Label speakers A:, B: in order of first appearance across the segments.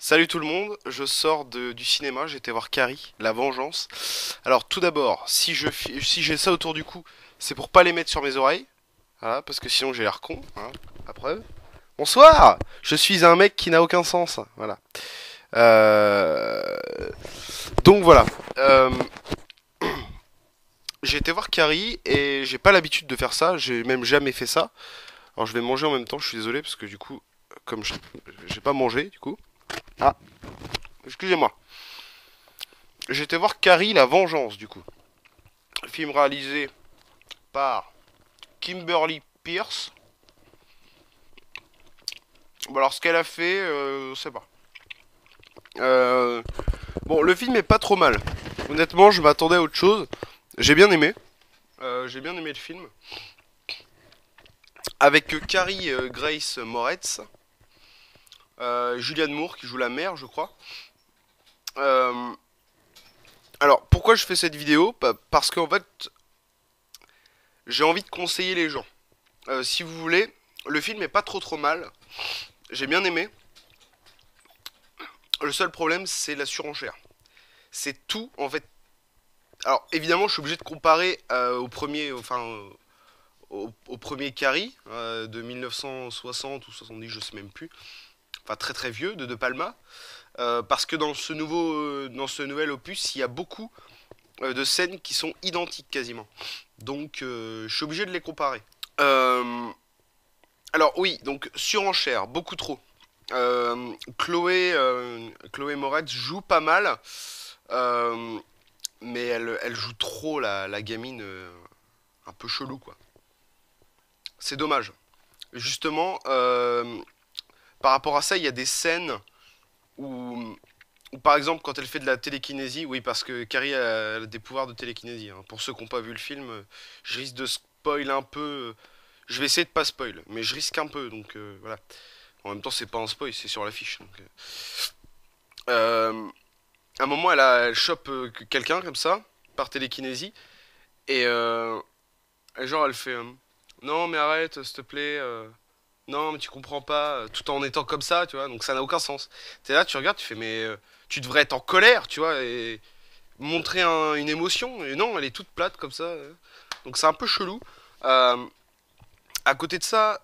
A: Salut tout le monde, je sors du cinéma, j'ai été voir Carrie, La Vengeance. Alors tout d'abord, si j'ai ça autour du cou, c'est pour pas les mettre sur mes oreilles, voilà, parce que sinon j'ai l'air con, hein, la preuve. Bonsoir, je suis un mec qui n'a aucun sens, voilà. Euh, Donc voilà, Euh, j'ai été voir Carrie et j'ai pas l'habitude de faire ça, j'ai même jamais fait ça. Alors je vais manger en même temps, je suis désolé parce que du coup, comme j'ai pas mangé du coup. Ah, excusez-moi. J'ai été voir Carrie, La Vengeance, du coup. Film réalisé par Kimberly Pierce. Bon, alors, ce qu'elle a fait, je sais pas. Euh, bon, le film est pas trop mal. Honnêtement, je m'attendais à autre chose. J'ai bien aimé. J'ai bien aimé le film. Avec Carrie Grace Moretz. Julianne Moore qui joue la mère, je crois. Euh, alors, pourquoi je fais cette vidéo? Parce qu'en fait, j'ai envie de conseiller les gens. Si vous voulez, le film est pas trop mal. J'ai bien aimé. Le seul problème, c'est la surenchère. C'est tout, en fait. Alors, évidemment, je suis obligé de comparer au premier Carrie de 1960 ou 70, je sais même plus. Enfin, très très vieux de Palma. Parce que dans ce nouvel opus, il y a beaucoup de scènes qui sont identiques quasiment. Donc, je suis obligé de les comparer. Euh, alors oui, donc surenchère, beaucoup trop. Chloé Moretz joue pas mal, euh, mais elle joue trop la gamine un peu chelou quoi. C'est dommage. Justement, par rapport à ça, il y a des scènes où, où, par exemple quand elle fait de la télékinésie, oui parce que Carrie a des pouvoirs de télékinésie. Hein. Pour ceux qui n'ont pas vu le film, je risque de spoil un peu. Je vais essayer de pas spoil, mais je risque un peu, donc voilà. En même temps, c'est pas un spoil, c'est sur l'affiche. Euh, à un moment, elle chope quelqu'un comme ça, par télékinésie, et genre, elle fait non, mais arrête, s'il te plaît, non, mais tu comprends pas, tout en étant comme ça, tu vois, donc ça n'a aucun sens. T'es là, tu regardes, tu fais, mais tu devrais être en colère, tu vois, et montrer une émotion, et non, elle est toute plate comme ça, donc c'est un peu chelou. Euh, à côté de ça,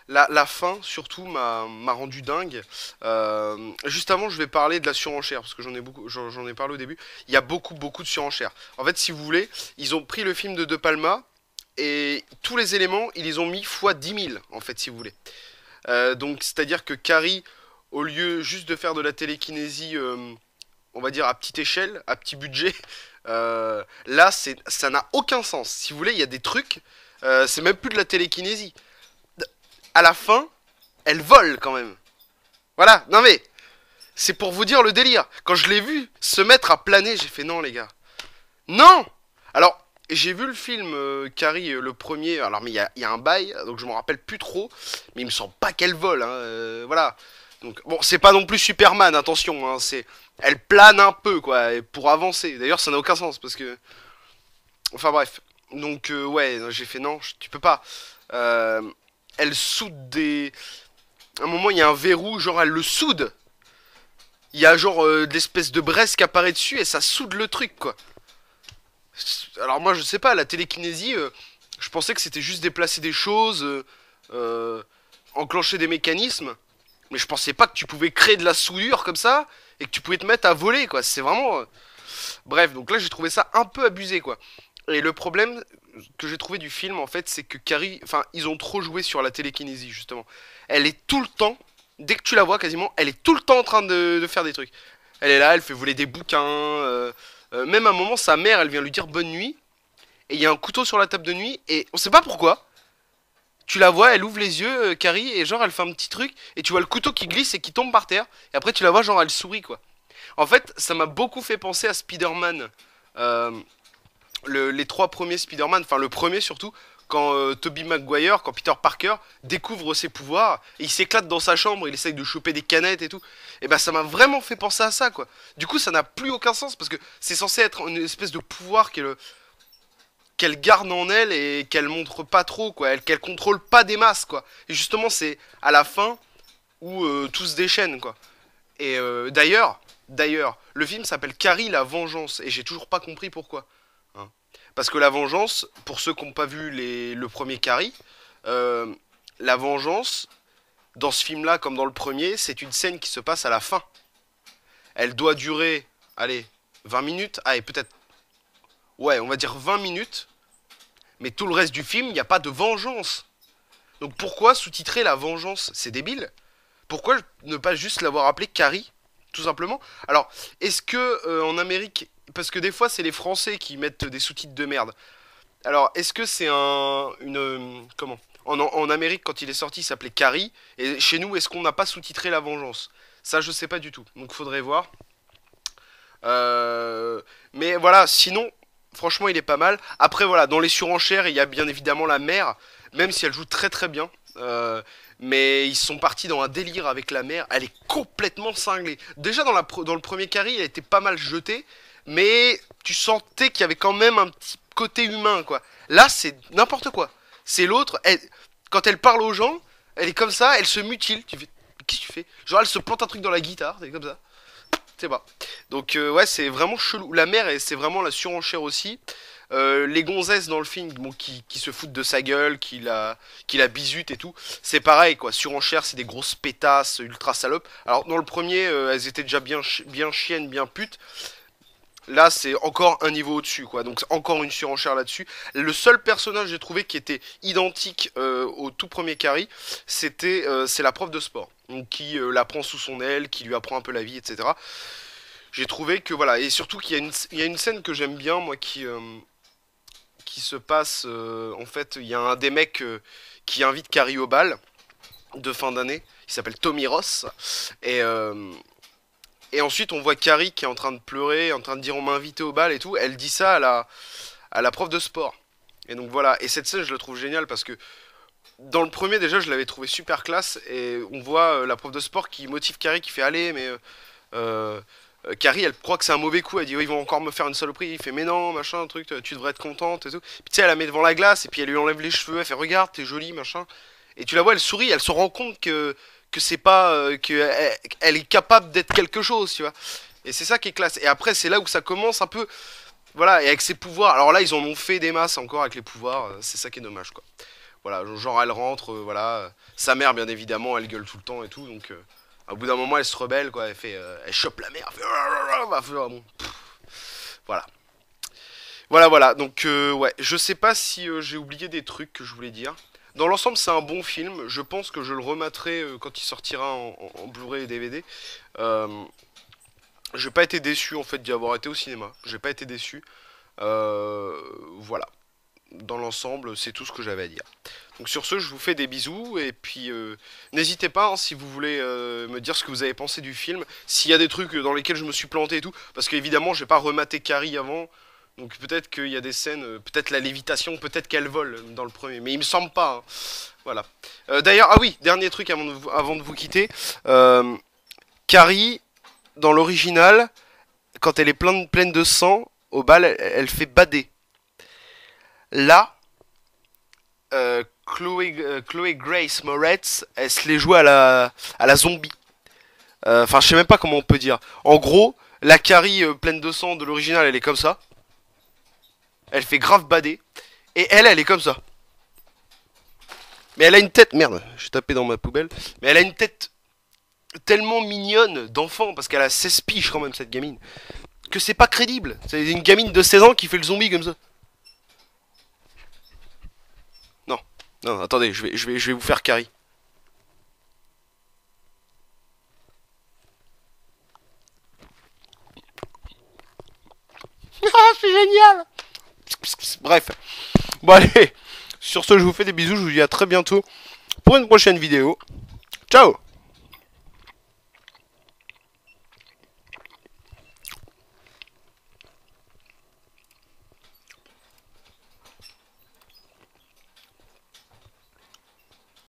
A: la fin, surtout, m'a rendu dingue. Juste avant, je vais parler de la surenchère, parce que j'en ai parlé au début. Il y a beaucoup de surenchère. En fait, si vous voulez, ils ont pris le film de Palma, et tous les éléments, ils les ont mis fois 10 000, en fait, si vous voulez. Donc, c'est-à-dire que Carrie, au lieu juste de faire de la télékinésie, on va dire à petite échelle, à petit budget, là, ça n'a aucun sens. Si vous voulez, il y a des trucs, c'est même plus de la télékinésie. À la fin, elle vole quand même. Voilà, non mais, c'est pour vous dire le délire. Quand je l'ai vu se mettre à planer, j'ai fait non les gars. Non. Alors, j'ai vu le film Carrie, le premier, alors mais il y a un bail, donc je m'en rappelle plus trop, mais il me semble pas qu'elle vole, hein, voilà. Donc, bon, c'est pas non plus Superman, attention, hein, elle plane un peu, quoi, pour avancer. D'ailleurs, ça n'a aucun sens, parce que... Enfin bref. Donc, ouais, j'ai fait non, tu peux pas. Euh, Elle soude des... À un moment, il y a un verrou, genre, elle le soude. Il y a genre de l'espèce de braise qui apparaît dessus et ça soude le truc, quoi. Alors moi, je sais pas, la télékinésie, je pensais que c'était juste déplacer des choses, euh, enclencher des mécanismes, mais je pensais pas que tu pouvais créer de la soudure comme ça et que tu pouvais te mettre à voler, quoi. C'est vraiment... Bref, donc là, j'ai trouvé ça un peu abusé, quoi. Et le problème que j'ai trouvé du film, en fait, c'est que Carrie... Enfin, ils ont trop joué sur la télékinésie, justement. Elle est tout le temps, dès que tu la vois quasiment, elle est tout le temps en train de faire des trucs. Elle est là, elle fait voler des bouquins. Même à un moment, sa mère, elle vient lui dire bonne nuit. Et il y a un couteau sur la table de nuit. Et on sait pas pourquoi. Tu la vois, elle ouvre les yeux, Carrie, et genre, elle fait un petit truc. Et tu vois le couteau qui glisse et qui tombe par terre. Et après, tu la vois, genre, elle sourit, quoi. En fait, ça m'a beaucoup fait penser à Spider-Man. Euh, les trois premiers Spider-Man, enfin le premier surtout, quand Tobey Maguire, quand Peter Parker découvre ses pouvoirs, et il s'éclate dans sa chambre, il essaye de choper des canettes et tout, et ben ça m'a vraiment fait penser à ça quoi. Du coup ça n'a plus aucun sens parce que c'est censé être une espèce de pouvoir qu'elle garde en elle et qu'elle montre pas trop quoi, qu'elle contrôle pas des masses quoi. Et justement c'est à la fin où tout se déchaîne, quoi. Et d'ailleurs, le film s'appelle Carrie la vengeance, et j'ai toujours pas compris pourquoi. Hein. Parce que la vengeance, pour ceux qui n'ont pas vu le premier Carrie, euh, la vengeance, dans ce film-là, comme dans le premier, c'est une scène qui se passe à la fin. Elle doit durer, allez, 20 minutes, allez, peut-être, ouais, on va dire 20 minutes, mais tout le reste du film, il n'y a pas de vengeance. Donc pourquoi sous-titrer la vengeance? C'est débile. Pourquoi ne pas juste l'avoir appelé Carrie, tout simplement? Alors, est-ce que en Amérique, parce que des fois c'est les Français qui mettent des sous-titres de merde. Alors, est-ce que c'est comment? En Amérique, quand il est sorti, il s'appelait Carrie, et chez nous, est-ce qu'on n'a pas sous-titré la vengeance? Ça, je sais pas du tout. Donc, faudrait voir. Mais voilà, sinon, franchement, il est pas mal. Après, voilà, dans les surenchères, il y a bien évidemment la mère, même si elle joue très très bien. Mais ils sont partis dans un délire avec la mère. Elle est complètement cinglée. Déjà dans le premier Carrie, elle était pas mal jetée, mais tu sentais qu'il y avait quand même un petit côté humain, quoi. Là, c'est n'importe quoi. C'est l'autre. Quand elle parle aux gens, elle est comme ça, elle se mutile. Tu fais, qu'est-ce que tu fais? Genre, elle se plante un truc dans la guitare, c'est comme ça. C'est pas. Donc ouais, c'est vraiment chelou. La mère, c'est vraiment la surenchère aussi. Les gonzesses dans le film, bon, qui se foutent de sa gueule, qui la bisutent et tout, c'est pareil quoi. Surenchère, c'est des grosses pétasses, ultra salopes. Alors dans le premier, elles étaient déjà bien chiennes, bien putes. Là, c'est encore un niveau au-dessus, quoi. Donc, c'est encore une surenchère là-dessus. Le seul personnage, j'ai trouvé, qui était identique au tout premier Carrie, c'est la prof de sport. Donc, qui la prend sous son aile, qui lui apprend un peu la vie, etc. J'ai trouvé que, voilà. Et surtout qu'il y a il y a une scène que j'aime bien, moi, qui se passe. En fait, il y a un des mecs qui invite Carrie au bal de fin d'année. Il s'appelle Tommy Ross. Et. Et ensuite, on voit Carrie qui est en train de pleurer, en train de dire on m'a invité au bal et tout. Elle dit ça à la prof de sport. Et donc voilà. Et cette scène, je la trouve géniale parce que dans le premier, déjà, je l'avais trouvé super classe. Et on voit la prof de sport qui motive Carrie, qui fait allez, mais. Euh, Carrie, elle croit que c'est un mauvais coup. Elle dit oh, ils vont encore me faire une saloperie. Il fait mais non, machin, truc, tu devrais être contente et tout. Puis tu sais, elle la met devant la glace et puis elle lui enlève les cheveux. Elle fait regarde, t'es jolie, machin. Et tu la vois, elle sourit, elle se rend compte que c'est pas que elle est capable d'être quelque chose, tu vois. Et c'est ça qui est classe. Et après, c'est là où ça commence un peu, voilà, et avec ses pouvoirs. Alors là, ils en ont fait des masses encore avec les pouvoirs. C'est ça qui est dommage, quoi. Voilà, genre elle rentre, voilà. Sa mère, bien évidemment, elle gueule tout le temps et tout, donc au bout d'un moment, elle se rebelle, quoi. Elle fait, elle chope la mère. Elle fait, bon, voilà. Voilà. Donc, ouais, je sais pas si j'ai oublié des trucs que je voulais dire. Dans l'ensemble, c'est un bon film. Je pense que je le remettrai quand il sortira en Blu-ray et DVD. Euh, j'ai pas été déçu en fait d'y avoir été au cinéma. J'ai pas été déçu. Voilà. Dans l'ensemble, c'est tout ce que j'avais à dire. Donc sur ce, je vous fais des bisous et puis n'hésitez pas hein, si vous voulez me dire ce que vous avez pensé du film, s'il y a des trucs dans lesquels je me suis planté et tout, parce qu'évidemment, j'ai pas rematé Carrie avant. Donc peut-être qu'il y a des scènes, peut-être la lévitation, peut-être qu'elle vole dans le premier, mais il me semble pas. Hein. Voilà. D'ailleurs, ah oui, dernier truc avant de vous quitter. Carrie, dans l'original, quand elle est pleine de sang, au bal, elle fait bader. Là, Chloé Grace Moretz, elle se les joue à la zombie. Enfin, je sais même pas comment on peut dire. En gros, la Carrie pleine de sang de l'original, elle est comme ça. Elle fait grave bader. Et elle est comme ça. Mais elle a une tête, merde, j'ai tapé dans ma poubelle. Mais elle a une tête tellement mignonne d'enfant, parce qu'elle a 16 piges quand même, cette gamine, que c'est pas crédible. C'est une gamine de 16 ans qui fait le zombie comme ça. Non, non, attendez, je vais vous faire Carrie. Ah, c'est génial. Bref. Bon allez, sur ce je vous fais des bisous, je vous dis à très bientôt pour une prochaine vidéo. Ciao.